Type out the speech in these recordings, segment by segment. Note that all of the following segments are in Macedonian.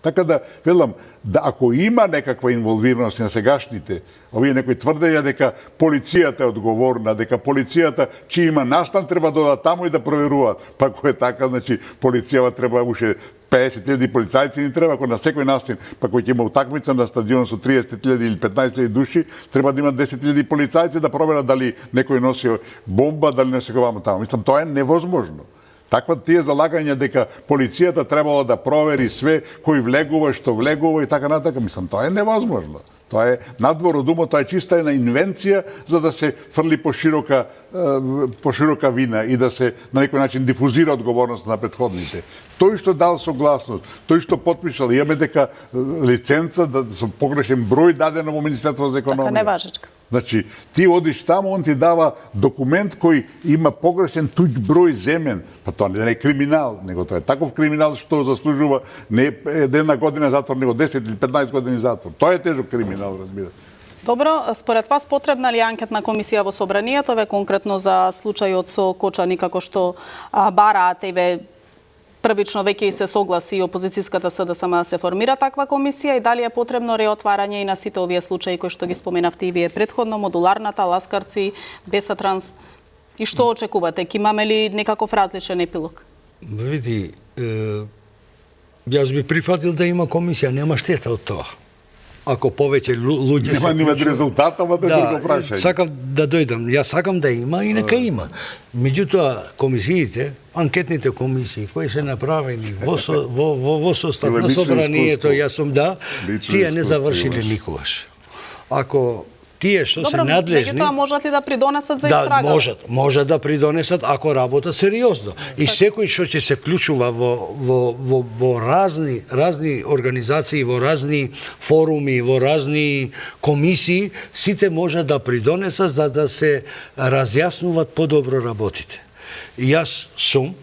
Така да, велам, да ако има некаква инволвираност на сегашните, овие некои тврдења дека полицијата е одговорна, дека полицијата чи има настан треба да одат таму и да проверуваат. Па ако е така, значи полицијава треба уште 50.000 полицајци не треба, ако на секој настан, па кој ќе има утакмица на стадион со 30.000 или 15.000 души, треба да има 10.000 полицајци да проверат дали некој носи бомба, дали носи ваму таму. Мислам, тоа е невозможно. Таква тие залагања дека полицијата требало да провери све, кој влегува, што влегува и така натака, мислам, тоа е невозможно. Тоа е надвор од умот, тоа е чиста една инвенција за да се фрли по широка вина и да се на некој начин дифузира одговорност на претходните. Тој што дал согласност, тој што потпишал, имаме дека лиценца да со погрешен број дадено во Министерството за економија. Така неважечка. Значи, ти одиш таму, он ти дава документ кој има погрешен туѓ број земен. Па тоа не е криминал, него тоа е таков криминал што заслужува не една година затвор, него 10 или 15 години затвор. Тоа е тежок криминал, разбирате. Добро, според вас потребна ли анкетна комисија во Собранието, конкретно за случајот со Кочани, како што бараат првично веќе и се согласи и опозицијската СДСМ да се формира таква комисија и дали е потребно реотварање и на сите овие случаи кои што ги споменавте и вие претходно, модуларната, ласкарци, Бесатранс, и што очекувате? Ке имаме ли некаков различен епилог? Види, јас би прифатил да има комисија, нема штета од тоа. Ако повеќе луѓе нема ни резултат, ама тоа е друго прашање. Сакам да дојдам, јас сакам да има и нека има. Меѓутоа, комисиите, анкетните комисии кои се направени во состав на Собранието, јас сум тие не завршиле никогаш. Ако тие што се надлежни... Меѓутоа можат ли да придонесат за истрага? Можат да придонесат ако работат сериозно. И секој што ќе се вклучува во разни организации, во разни форуми, во разни комисии, сите можат да придонесат за да се разјаснуваат подобро работите. Јас сум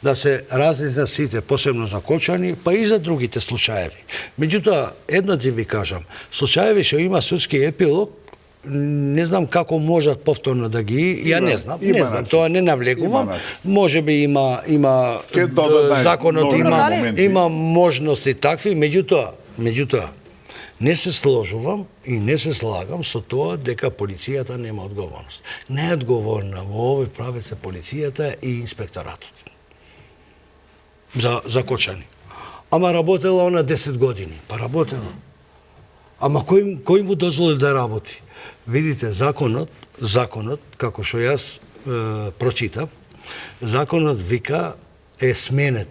да се различна сите, посебно за Кочани, па и за другите случаеви. Меѓутоа, едно ќе ви кажам, случаеви што има судски епилог, не знам како можат повторно да ги, ја не знам, тоа не навлегувам. Може би има законот има можности такви, меѓутоа не се сложувам и не се слагам со тоа дека полицијата нема одговорност. Не е одговорна во овој правец е полицијата и инспекторатот. За Кочани. Ама работела она 10 години. Па работела. Ама кој му дозволи да работи? Видите, законот, како што јас прочитав, законот вика е сменет.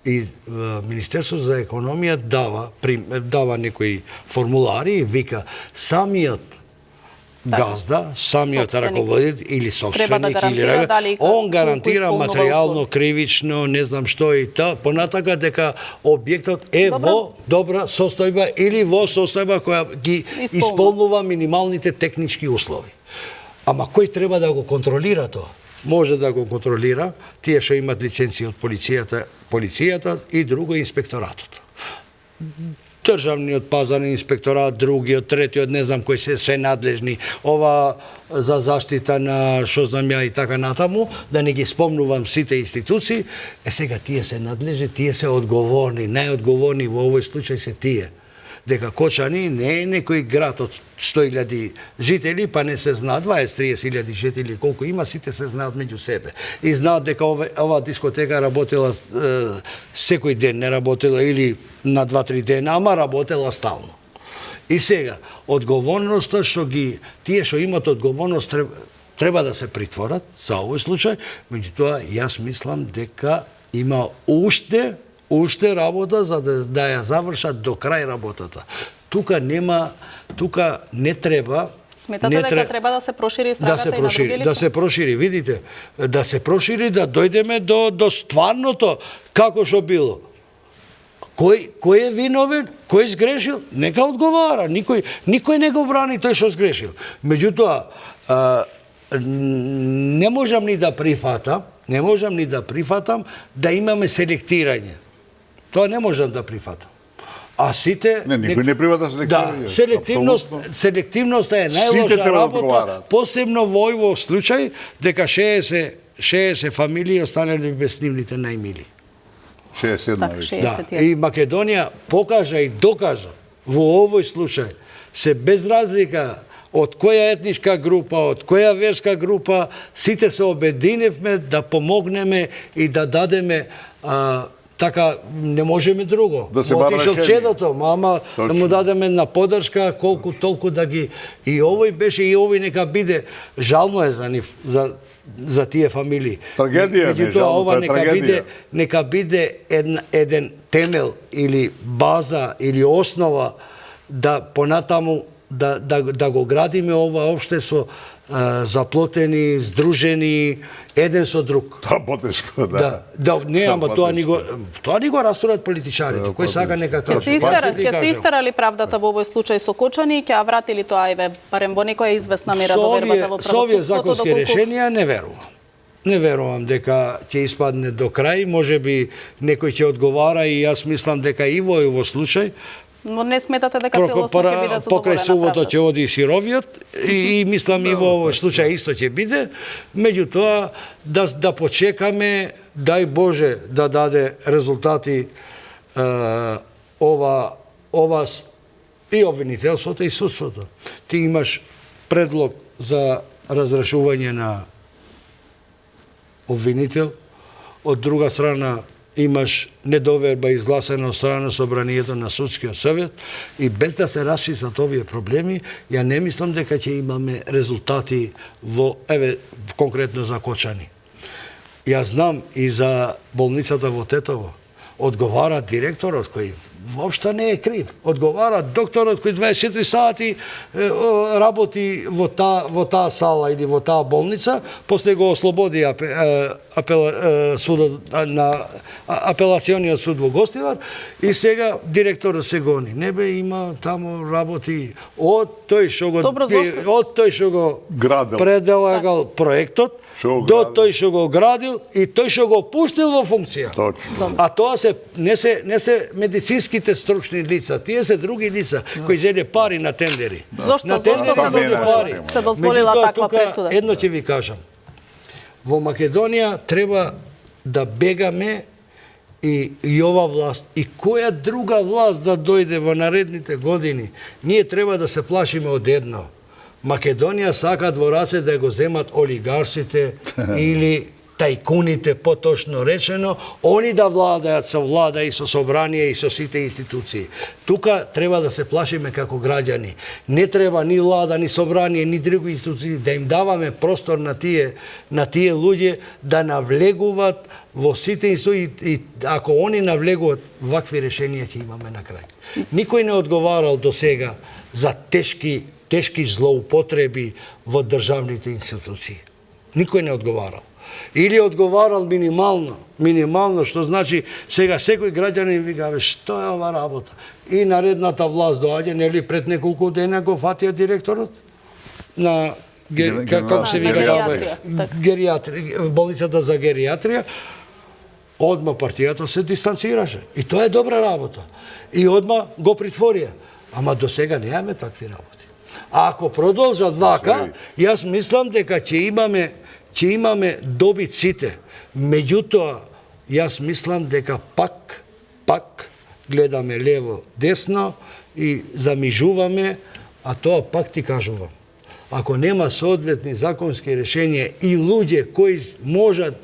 И Министерството за економија дава некои формулари и вика самиот газда, самиот раководител или собственик или он гарантира материјално, кривично, не знам што и та, понатака дека објектот е во добра состојба или во состојба која ги исполнува минималните технички услови. Ама кој треба да го контролира тоа? Може да го контролира тие што имат лиценција од полицијата и друго инспекторатот. Државниот пазарен инспекторат, другиот, третиот, не знам кои се надлежни, ова за заштита на што знам ја и така натаму, да не ги спомнувам сите институции, сега тие се надлежни, тие се одговорни, најодговорни во овој случај се тие. Дека Кочани не е некој град од 100.000 жители, па не се знаат 20-30.000 жители колку има, сите се знаат меѓу себе. И знаат дека ова дискотека работела секој ден, не работела или на 2-3 дена, ама работела стално. И сега, одговорноста што тие што имат одговорност треба да се притворат за овој случај, меѓутоа јас мислам дека има уште работа за да ја завршат до крај работата. Тука не треба. Сметате дека треба да се прошири истрагата и на други лица? Да се прошири, видите, да се прошири, да дојдеме до стварното, како што било. Кој е виновен, кој сгрешил, нека одговара. Никој не го брани тој што сгрешил. Меѓутоа, не можам ни да прифатам да имаме селектирање. Тоа не можам да прифатам. А сите... Никој не прифата селектирање. Селективноста е најлоша работа, посебно во овој случај, дека 60 фамилии останали без нивните најмили. 61 Так, веќе. 61. Да, и Македонија покажа и докажа во овој случај се без разлика од која етничка група, од која верска група, сите се обединевме да помогнеме и да дадеме така не можеме друго. Да се бара Отишол решение. чедото, мама да му дадеме на поддршка колку толку да ги и овој беше и овој нека биде жално е за нив за тие фамилии. Трагедија, не Меѓутоа, жално, ова тоа е трагедија. нека биде еден темел или база или основа да понатаму да го градиме ова општество заплотени, здружени, еден со друг. Тоа потешко, да. Не, ама тоа ни го растурат политичарите. Кој сака нека Ќе се истера ли правдата во овој случај со Кочани и ќе ја врати ли тоа еве барем во некоја известна мера довербата во Со овие правосудството? законски решенија не верувам. Не верувам дека ќе испадне до крај, можеби некој ќе одговара и јас мислам дека и во овој случај Но не сметате дека целосно ќе биде покрај задоволена сувото правдата? ќе оди сировиот и мислам и во овој случај исто ќе биде. Меѓутоа да почекаме, дај Боже да даде резултати ова и обвинителството и судството. Ти имаш предлог за разрешување на обвинител, од друга страна имаш недоверба изгласена од страна на собранието на судскиот совет и без да се расчистат овие проблеми, ја не мислам дека ќе имаме резултати во конкретно за Кочани. Јас знам и за болницата во Тетово. Одговара директорот кој воопшто не е крив. Одговара докторот кој 24 сати работи во таа сала или во таа болница, после го ослободи судот на апелациониот суд во Гостивар и сега директорот се гони. Не бе, има таму работи од тој што го пределагал проектот до тој што го градил и тој што го пуштил во функција. Точно. А тоа не се медицинските стручни лица, тие се други лица кои зеле пари на тендери. Зошто се дозволила таква пресуда? Едно ќе ви кажам. Во Македонија треба да бегаме и ова власт и која друга власт да дојде во наредните години, ние треба да се плашиме од едно. Македонија сака во раце да го земат олигарсите или тајкуните, поточно речено, они да владаат со влада и со собрание и со сите институции. Тука треба да се плашиме како граѓани. Не треба ни влада, ни собрание, ни други институции да им даваме простор на тие луѓе да навлегуваат во сите институции и ако они навлегуваат, вакви решенија ќе имаме на крај. Никој не одговарал до сега за тешки злоупотреби во државните институции. Никој не одговарал. Или одговарал минимално, што значи сега секој граѓанин вика, што е ова работа? И наредната власт доаѓа, нели пред неколку дена го фатија директорот на како се вика гериатрија, болницата за гериатрија, одма партијата се дистанцираше. И тоа е добра работа. И одма го притворија. Ама до сега немаме такви работи. А ако продолжат вака, јас мислам дека ќе имаме добит сите. Меѓутоа, јас мислам дека пак гледаме лево, десно и замижуваме, а тоа пак ти кажувам. Ако нема соодветни законски решенија и луѓе кои можат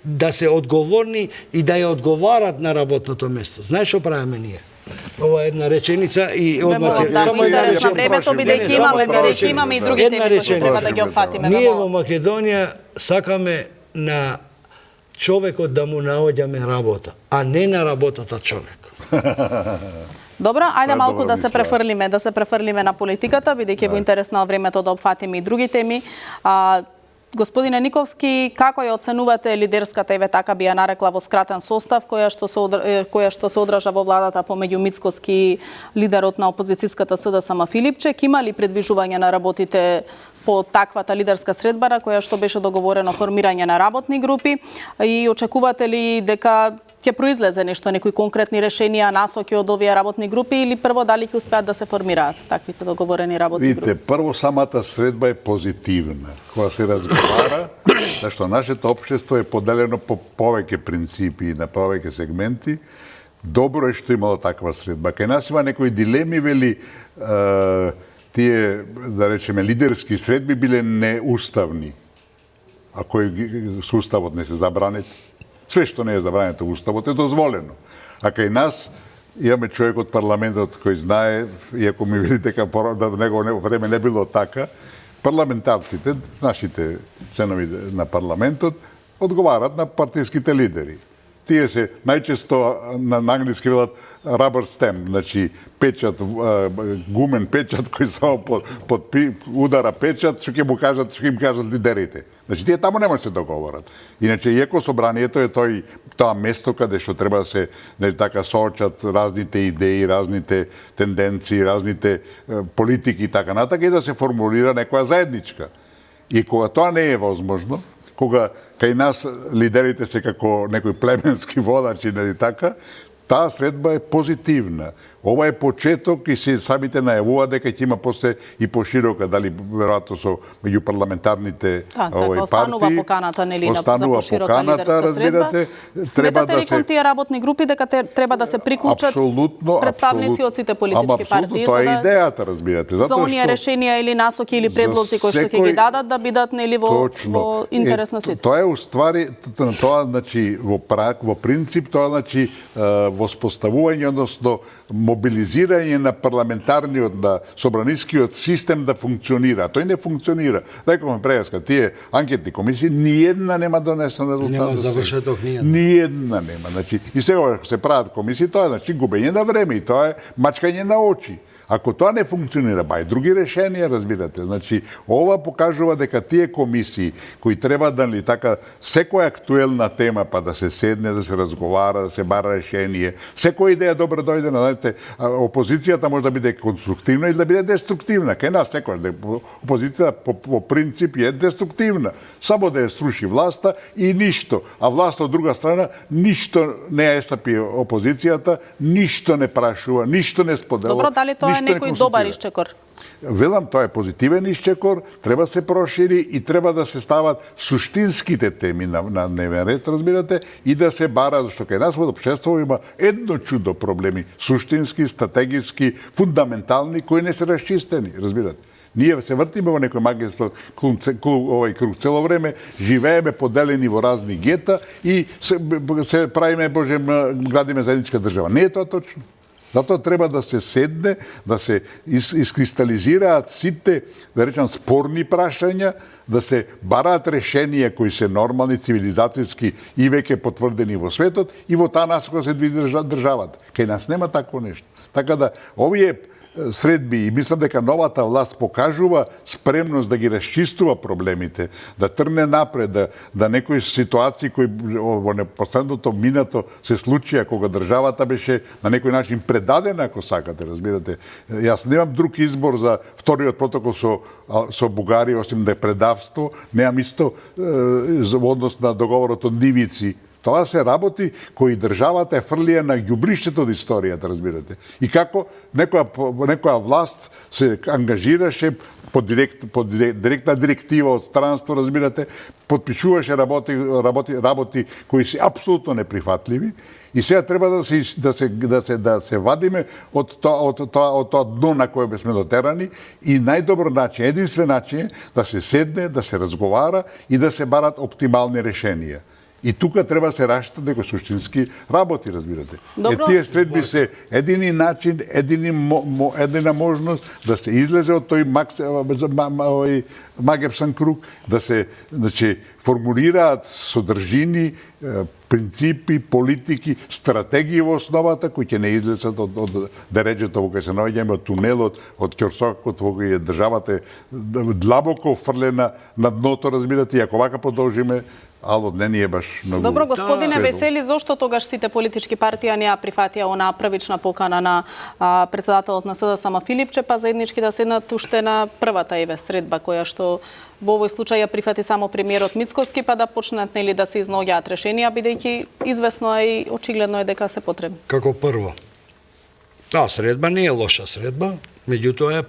да се одговорни и да ја одговарат на работното место. Знаеш што правиме ние? Ова е една реченица и одма ќе само интерес на времето бидејќи имаме и други теми кои треба да ги опфатиме. Ние во Македонија сакаме на човекот да му наоѓаме работа, а не на работата човек. Добро, ајде малку да се префрлиме на политиката, бидејќи во интерес на времето да опфатиме и други теми. Господине Никовски, како ја оценувате лидерската, еве така би ја нарекла во скратен состав, која што се одража во владата помеѓу Мицкоски и лидерот на опозицијската СДСМ Филипчек? Има ли предвижување на работите по таквата лидерска средба, која што беше договорено формирање на работни групи? И очекувате ли дека ќе произлезе нешто, некои конкретни решенија, насоки од овие работни групи или прво дали ќе успеат да се формираат таквите договорени работни групи? Видите, прво самата средба е позитивна. Кога се разговара, зашто нашето општество е поделено по повеќе принципи и на повеќе сегменти, добро е што имало таква средба. Кај нас има некои дилеми, вели, тие, да речеме, лидерски средби биле неуставни. А кој со уставот не се забранет? Све што не е забрането уставот е дозволено. А кај нас имаме човек од парламентот кој знае, иако ми вели дека да негово време не било така, парламентарците, нашите членови на парламентот, одговарат на партиските лидери. Тие се најчесто на англиски велат rubber stamp, значи печат, гумен печат кој само удара печат, што ќе им кажат лидерите. Значи тие таму не може да се договорат. Иначе иако собранието е тоа место каде што треба да се така соочат разните идеи, разните тенденции, разните политики и така натака и да се формулира некоја заедничка. И кога тоа не е возможно, кога кај нас лидерите се како некои племенски водачи, нели така, таа средба е позитивна. Ова е почеток и се самите најавува дека ќе има после и поширока, дали веројатно со меѓу парламентарните партии. Останува поканата, нели, за поширока лидерска средба. Сметате ли кон тие работни групи дека треба да се приклучат представници од сите политички партии? Тоа е идејата, разбирате. За оние решенија или насоки или предлози кои што ќе ги дадат да бидат, нели, во интерес на сите. Тоа е уствари, тоа значи во принцип, тоа значи воспоставување, односно мобилизирање на парламентарниот, на собранискиот систем да функционира. Тој не функционира. Рековме преска, тие анкетни комисии, ниедна нема донесен резултат. Нема завршеток ниедна. Ниедна нема. Значи, и сега се прават комисии, тоа е значи губење на време и тоа е мачкање на очи. Ако тоа не функционира, ба и други решенија, разбирате. Значи, ова покажува дека тие комисии кои треба да ли така секоја актуелна тема па да се седне, да се разговара, да се бара решение, секоја идеја добро дојде, знаете, опозицијата може да биде конструктивна или да биде деструктивна. Кај нас секоја опозицијата по принцип е деструктивна. Само да ја сруши власта и ништо. А власта од друга страна ништо не ја сапи опозицијата, ништо не прашува, ништо не споделува. Добро, дали тоа е некој добар исчекор? Велам, тоа е позитивен исчекор, треба да се прошири и треба да се стават суштинските теми на дневен ред, разбирате, и да се бара, зашто кај нас во општество има едно чудо проблеми, суштински, стратегиски, фундаментални, кои не се расчистени, разбирате. Ние се вртиме во некој магијски круг цело време, живееме поделени во разни гета и се правиме, градиме заедничка држава. Не е тоа точно. Затоа треба да се седне, да се искристализираат сите, да речам, спорни прашања, да се бараат решенија кои се нормални, цивилизацијски и веќе потврдени во светот и во таа насока се движи државата. Кај нас нема такво нешто. Така да, овие средби и мислам дека новата власт покажува спремност да ги расчистува проблемите, да трне напред, да некои ситуации кои во последното минато се случија кога државата беше на некој начин предадена, ако сакате, разбирате. Јас немам друг избор за вториот протокол со Бугарија, осим да е предавство, немам исто во однос на договорот од Нивици. Тоа се работи кои државата е фрлија на ѓубришчето од историјата, разбирате. И како некоја власт се ангажираше по директна директива од странство, разбирате, подпишуваше работи кои се апсолутно неприфатливи и сега треба да се вадиме од тоа дно на кое бе сме дотерани и најдобро начин, единствен начин е да се седне, да се разговара и да се барат оптимални решенија. И тука треба да се рашитат некои суштински работи, разбирате. Тие средби се едини начин, едина можност да се излезе од тој магепсан круг, да се формулираат содржини, принципи, политики, стратегии во основата кои ќе не излезат од дереџето во кој се наоѓаме, од тунелот, од ќорсокот во кој државата е длабоко фрлена на дното, разбирате, и ако вака продолжиме, ало, не ни е баш многу. Добро, господине Весели, зошто тогаш сите политички партии не ја прифатија онаа првична покана на председателот на СДСМ Филипче, па заеднички да седнат уште на првата средба која што во овој случај ја прифати само премиерот Мицковски, па да почнат нели да се изнаоѓаат решенија, бидејќи известно е и очигледно е дека се потребни. Како прво, таа средба не е лоша средба, меѓутоа е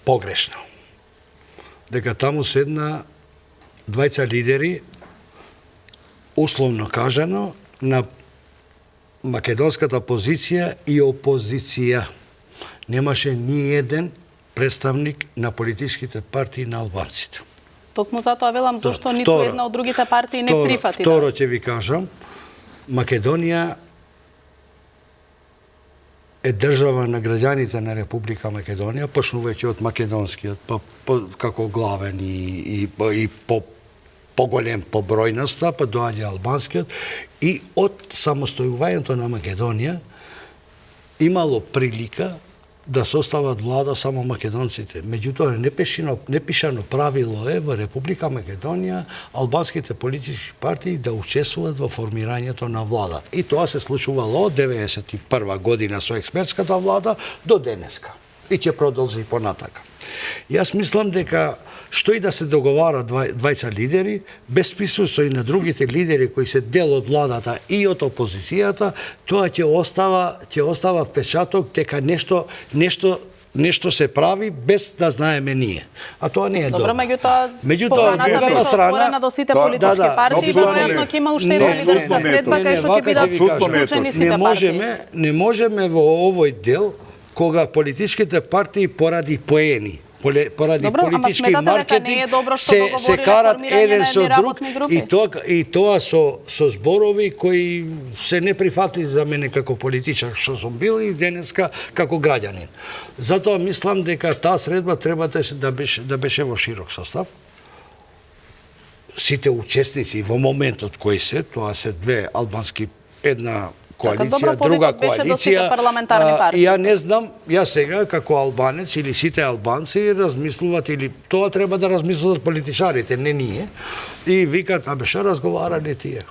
погрешна. Дека таму седна двајца лидери, условно кажано, на македонската позиција и опозиција. Немаше ни еден представник на политичките партии на албанците. Токму затоа велам зошто ниту една од другите партии не прифати. Второ ќе ви кажам, Македонија е држава на граѓаните на Република Македонија, почнувајќи од македонскиот, како главен и поголем по бројноста, па доаѓа албанскиот, и од самостојувањето на Македонија имало прилика да состават влада само македонците. Меѓутоа, непишано правило е во Република Македонија албанските политички партии да учествуваат во формирањето на владата. И тоа се случувало од 1991 година со експертската влада до денеска. И ќе продолжи понатака. Јас мислам дека што и да се договара двајца лидери, без присуство и на другите лидери кои се дел од владата и од опозицијата, тоа ќе остава впечаток дека нешто се прави без да знаеме ние. А тоа не е добро. Добро, меѓутоа другата страна до сите политички партии, веројатно ќе има уште една лидерска средба кај што ќе бидат вклучени сите партии. Не можеме во овој дел кога политичките партии поради поени, поради политички маркетинг се карат еден со друг и тоа со зборови кои се неприфатливи за мене како политичар што сум бил и денеска како граѓанин. Затоа мислам дека таа средба треба да беше во широк состав. Сите учесници во моментот кои се, тоа се две албански, една коалиција, друга коалиција. Ја не знам, ја сега како албанец или сите албанци размислуваат, или тоа треба да размислуваат политичарите, не ние. И викат, абе што разговарале тие?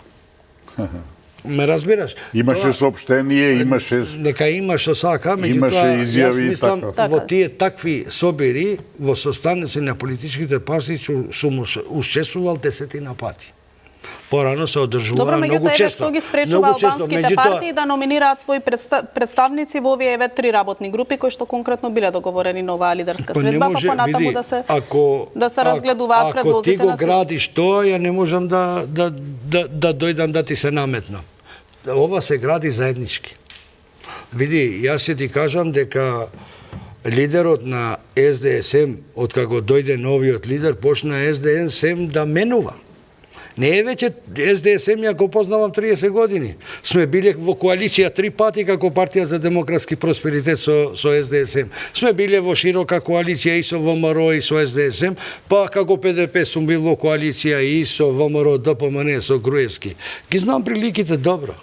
Ме разбираш? Имаше соопштение, имаше... Нека има што сака, меѓутоа, јас мислам, во тие такви собери, во состаноци на политичките партии, сум учествувал 10 пати. Порано се одржуваа многу често. Добро, меѓутоа, што ги спречува албанските партии да номинираат своји представници во овие три работни групи кои што конкретно биле договорени на оваа лидерска средба, па понатаму да се разгледуваат предлозите на Ако ти го градиш тоа, ја не можам да дојдам да ти се наметнам. Ова се гради заеднички. Види, јас ќе ти кажам дека лидерот на СДСМ, откако дојде новиот лидер, почна СДСМ да менува. Не е веќе СДСМ, ја го познавам 30 години. Сме биле во коалиција 3 пати како партија за демократски просперитет со СДСМ. Сме биле во широка коалиција и со ВМРО и со СДСМ, па како ПДП сум бил во коалиција и со ВМРО, ДПМН, со Груевски. Ги знам приликите добро.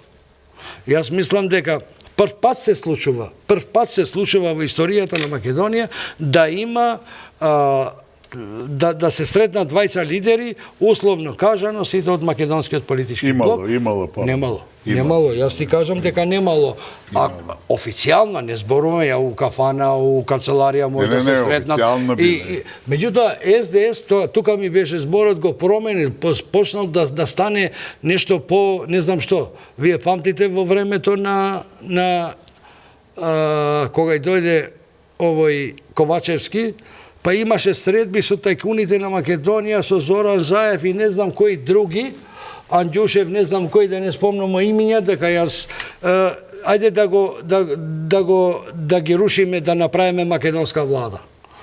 Јас мислам дека прв пат се случува во историјата на Македонија да има да се сретнат двајца лидери, условно кажано, сите од македонскиот политички блок. Немало. Јас ти кажам дека немало. А официјално не зборуваме, ја у кафана, у канцеларија може да се сретнат. Меѓутоа СДС, тука ми беше зборот, го променил, почнал да стане нешто по не знам што. Вие памтите во времето на кога дојде овој Ковачевски, па имаше средби со тајкуните на Македонија, со Зоран Заев и не знам кои други, Анđушев, не знам кои, да не спомнам имиња, дека јас ајде да ги рушиме, да направиме македонска влада.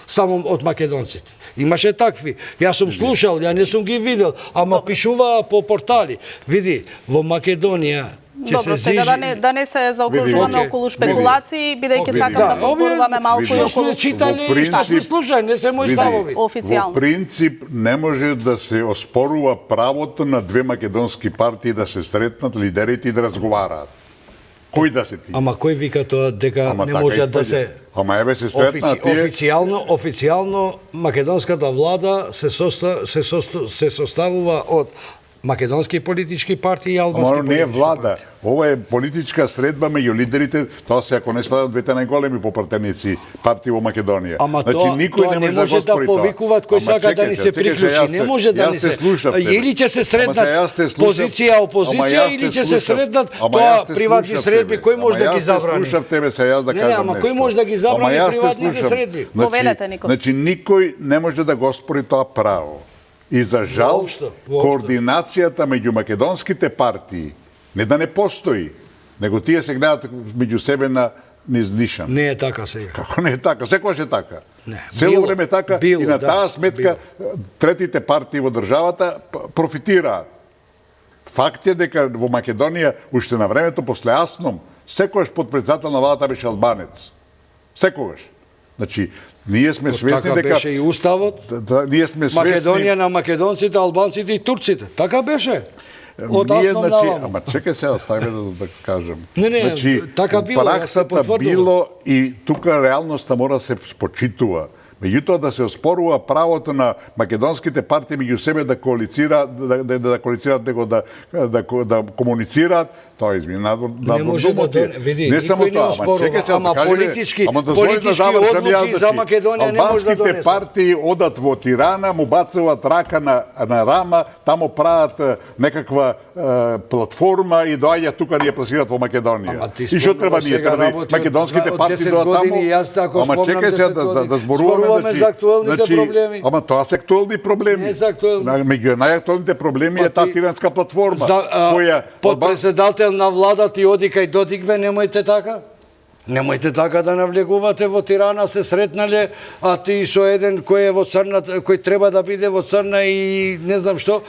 Само од македонците. Имаше такви. Јас сум слушал, ја не сум ги видел, ама пишуваа по портали. Види, во Македонија Добро, сега да не се заокружуваме околу шпекулации, бидејќи сакам да позборуваме малку и околу... Што сме слушали, не се мои ставови. Во принцип, не може да се оспорува правото на две македонски партии да се сретнат лидерите и да разговараат. Кој да се ти? Ама кој вика тоа дека не може да се... Ама еве се сретнат тие... Официјално македонската влада се составува од македонски политички партии и Ама албански оно не е политички влада. партии. Ова е политичка средба меѓу лидерите, тоа се ако не следат двете најголеми попратеници партии во Македонија. Ама Значи, тоа, никој тоа не не може може да оспори тоа. повикуваат кој Ама сака да чекај ни се, се чекај се, приклучи. Не може да јас ни те се... слушав, тебе. Или ќе се Ама среднат јас те слушав. позиција, Ама опозиција, јас или те ќе се слушав. среднат Ама тоа јас те приватни слушав средби, тебе. кој може Ама да ги јас те забрани? слушав тебе, се јас да Не, кажам ама нешто. кој може да ги забрани Ама јас те приватните слушам. средби? Повелете, Никос. Значи, никој не може да го оспори тоа право. И за жал, Воопшто. координацијата меѓу македонските партии не да не постои, него тие се гледаат меѓу себе на низ нишан. Не е така сега. Како не е така? Секогаш е така. Не. Цело Било, време е така било, и на да, таа сметка третите партии во државата профитираат. Факт е дека во Македонија уште на времето после Асном секогаш подпредседател на владата беше албанец. Секогаш. Значи, ние сме свесни Така дека беше и уставот. ние сме свесни Македонија на македонците, албанците и турците. Така беше. Од ние, Аснов значи, наваму. ама чекај се, остави да кажам. Не, значи, така било, јас се праксата потврдувам. било и тука реалноста мора да се спочитува. Меѓутоа да се оспорува правото на македонските партии меѓу себе да коалицираат, да коалицираат, него да комуницираат, тоа измина Не може да види, не само никој не тоа, оспорува, чекај се, ама кажи, политички- ама дозволи политички завршам јас, одлуки за Македонија не може да албанските донесат. партии одат во Тирана, му бацуваат рака на рама, таму прават некаква платформа и доаѓа тука ни ја пласираат во Македонија. Ама ти И што треба ние сега треба работи од македонските од партии 10 доаѓаат таму? години, јас така Ама спомнам чекај 10 се години. да зборуваме Зборуваме за актуелните проблеми. Ама тоа се актуелни проблеми. Не за актуелни. Меѓу најактуелните проблеми е Па таа ти- тиранска платформа За, која подпредседател на владата и оди кај Додик бе, немојте така. Немојте така да навлегувате во Тирана, се сретнале, а ти со еден кој е во црна, кој треба да биде во црна и не знам што,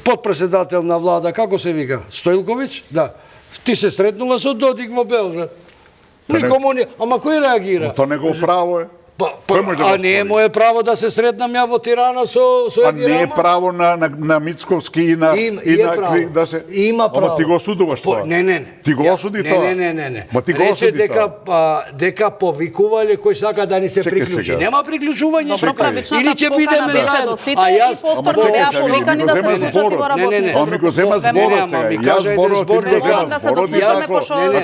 подпредседател на влада, како се вика? Стоилковиќ? Да. Ти се сретнула со Додик во Белград. Никому не, ама кој реагира? тоа негово право е. Кој може да го А не е оспори? мое право да се сретнам ја во Тирана со А Еди не е Рама? право на Мицковски и на право. да се Има право. Ама ти го осудуваш тоа. Не. Ти го осуди тоа. Не. Ма ти го Рече осуди дека тоа. дека повикувале кој сака да ни се Чекај приклучи. сега. Нема приклучување. Добро, тука. правичната Или ќе покана бидеме беше заедно. до сите А и јас повторно Ама беа чекај, повикани ми да го се зема вклучат и во зборот. работните Не, Он ми го зема групи. зборот ама сега. ми Јас кажа еден зборот, збор, ти го дека- земаш Да се зборот, дослушаме ако- пошо- Не, не.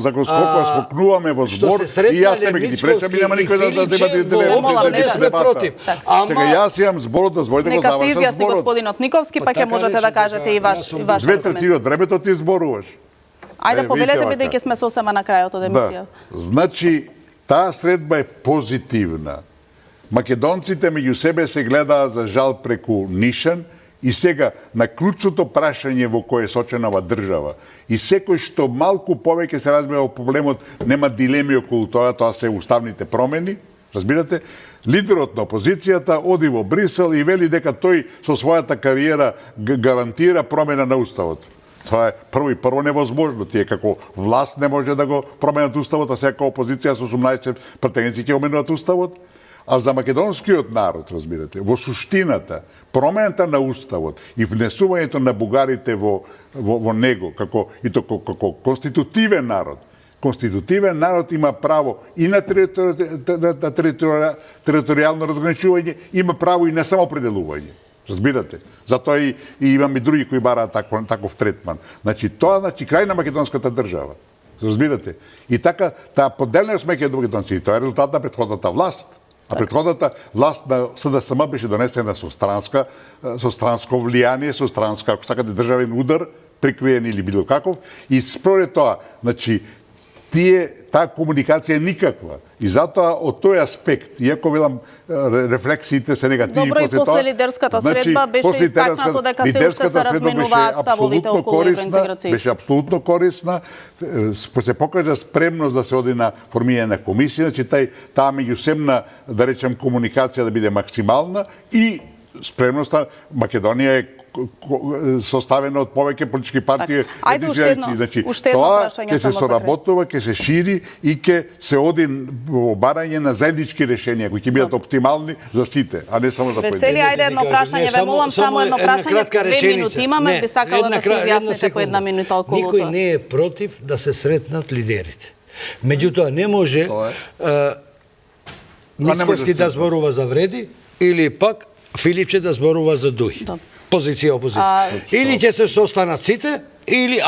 Ако скоко смокнуваме во Што збор, се и јас сретнале тебе ги ти пречам, и Мицковски нема никој да Филипче, дебати воопшто не сме против. Ама- Сега јас имам зборот, дозволите да го Нека се завршам изјасни зборот. господинот Никовски, па ќе така можете рече да кажете и дека јас ваш сум ваш Две аргумент. третини од времето ти зборуваш. Ајде Е, повелете видите бидејќи вака. сме сосема на крајот од емисија. Да. Значи, таа средба е позитивна. Македонците меѓу себе се гледаат за жал преку нишан и сега на клучното прашање во кое е сочена ова држава и секој што малку повеќе се разбира о проблемот, нема дилеми околу тоа се уставните промени, разбирате? Лидерот на опозицијата оди во Брисел и вели дека тој со својата кариера гарантира промена на уставот. Тоа е прво невозможно. Тие како власт не може да го променат уставот, а сега опозиција со 18 претензии ќе оменуваат уставот. А за македонскиот народ, разбирате, во суштината, промената на уставот и внесувањето на бугарите во него, како конститутивен народ, конститутивен народ има право и на територијално разграничување, има право и на самоопределување. Разбирате? Затоа и имаме други кои бараат таков третман. Значи, тоа крај на македонската држава. Разбирате? И така, таа поделеност меѓу македонци, тоа е резултат на претходната власт. А претходната власт на СДСМ беше донесена со странско влијание, со странска, ако сакате, државен удар, прикриен или било каков, и според тоа, значи, таа комуникација е никаква. И затоа од тој аспект, иако велам рефлексиите се негативни Добро, и после лидерската средба беше истакнато дека се уште се разменуваат ставовите околу евроинтеграција. Беше апсолутно корисна, се покажа спремност да се оди на формирање на комисија, значи таа меѓусебна, да речем, комуникација да биде максимална и спремноста Македонија е составена од повеќе политички партии. Ајде уште едно прашање ќе се само за крај. соработува, ќе се шири и ќе се оди во барање на заеднички решенија кои ќе бидат оптимални за сите, а не само за Весели, поединци. ајде едно прашање, ве молам само едно прашање, 2 минути имаме, би сакала да се изјасните по една минута околу тоа. Никој не е против да се сретнат лидерите. Меѓутоа не може Мицковски да зборува за вреди или пак Филипче да зборува за дуи. позиција опозиција. Или ќе се состанат сите, или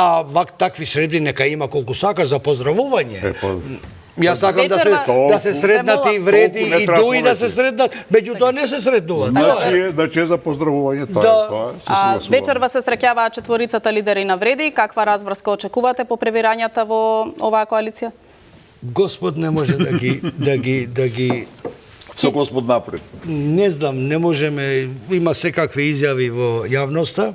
такви средби нека има колку сака за поздравување. Јас сакам да се среднат и Вреди и Дуи да се среднат, меѓутоа не се среднуваат. Значи е за поздравување тоа. Вечерва се среќаваат четворицата лидери на Вреди. Каква разврска очекувате по превирањата во оваа коалиција? Господ не може да ги Со Господ напред. Не знам, не можеме, има секакви изјави во јавноста.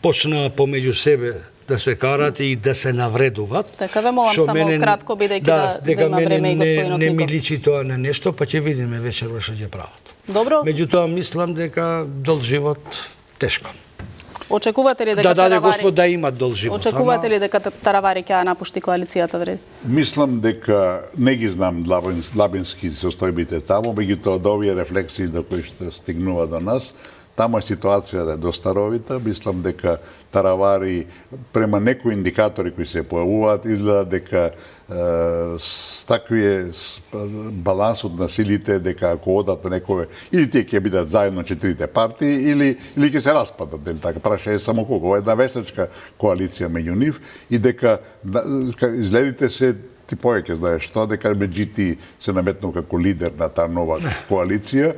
Почна помеѓу себе да се карат и да се навредуваат. Така ве молам само кратко, бидејќи да има време и господинот не ми Николс. личи тоа на нешто, па ќе видиме вечерва што ќе прават. Добро. Меѓутоа мислам дека дол живот тешко. Очекувате ли дека Да даде Таравари... Господ да има дол живот. Очекувате ли дека Таравари ќе напушти коалицијата Вреди? Мислам дека не ги знам длабински состојбите таму, меѓутоа до овие рефлексии до кои што стигнува до нас, таму е ситуацијата доста ровита. Мислам дека Таравари, према некои индикатори кои се појавуваат, изгледа дека таквие балансот на силите, дека ако одат на некој, или тие ќе бидат заедно четирите партии, или ќе се распадат, дали така, праша е само колку, ова е една вештачка коалиција меѓу нив, и дека изгледите се, ти повеќе знаеш што, дека Меджити се наметнал како лидер на таа нова коалиција,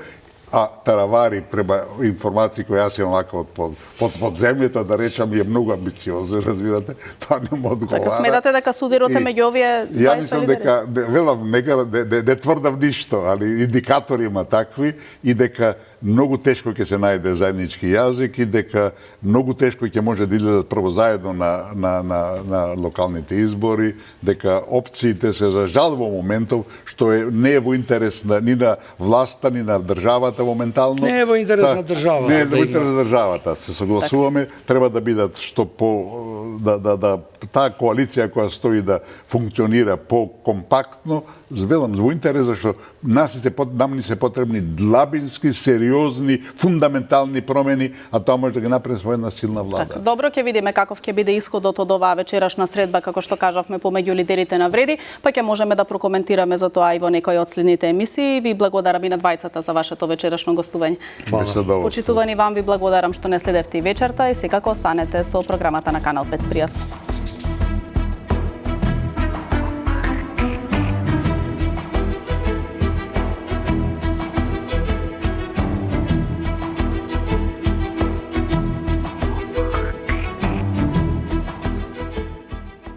а Таравари, према информации кои јас имам вака од земјата, да речам, е многу амбициозен, разбирате, тоа не му одговара. Така сметате дека судирате меѓу овие Ја двајца мислам лидери? дека, велам, не тврдам ништо, али индикатори има такви и дека многу тешко ќе се најде заеднички јазик и дека многу тешко ќе може да излезат прво заедно на локалните избори, дека опциите се за жал во моментов, што не е во интерес ни на власта, ни на државата моментално. Не е во интерес на државата. Не е во интерес на државата. Се согласуваме, треба да бидат што по таа коалиција која стои да функционира по-компактно, велам, во интерес зашто нам ни се потребни длабински, сериозни, фундаментални промени, а тоа може да ги направи со една силна влада. Так, добро, ќе видиме каков ќе биде исходот од оваа вечерашна средба, како што кажавме, помеѓу лидерите на Вреди, па ќе можеме да прокоментираме за тоа и во некои од следните емисии. Ви благодарам и на двајцата за вашето вечерашно гостување. Почитувани вам, ви благодарам што не следевте и вечерта и секако останете со програмата на Канал 5. Пријатно.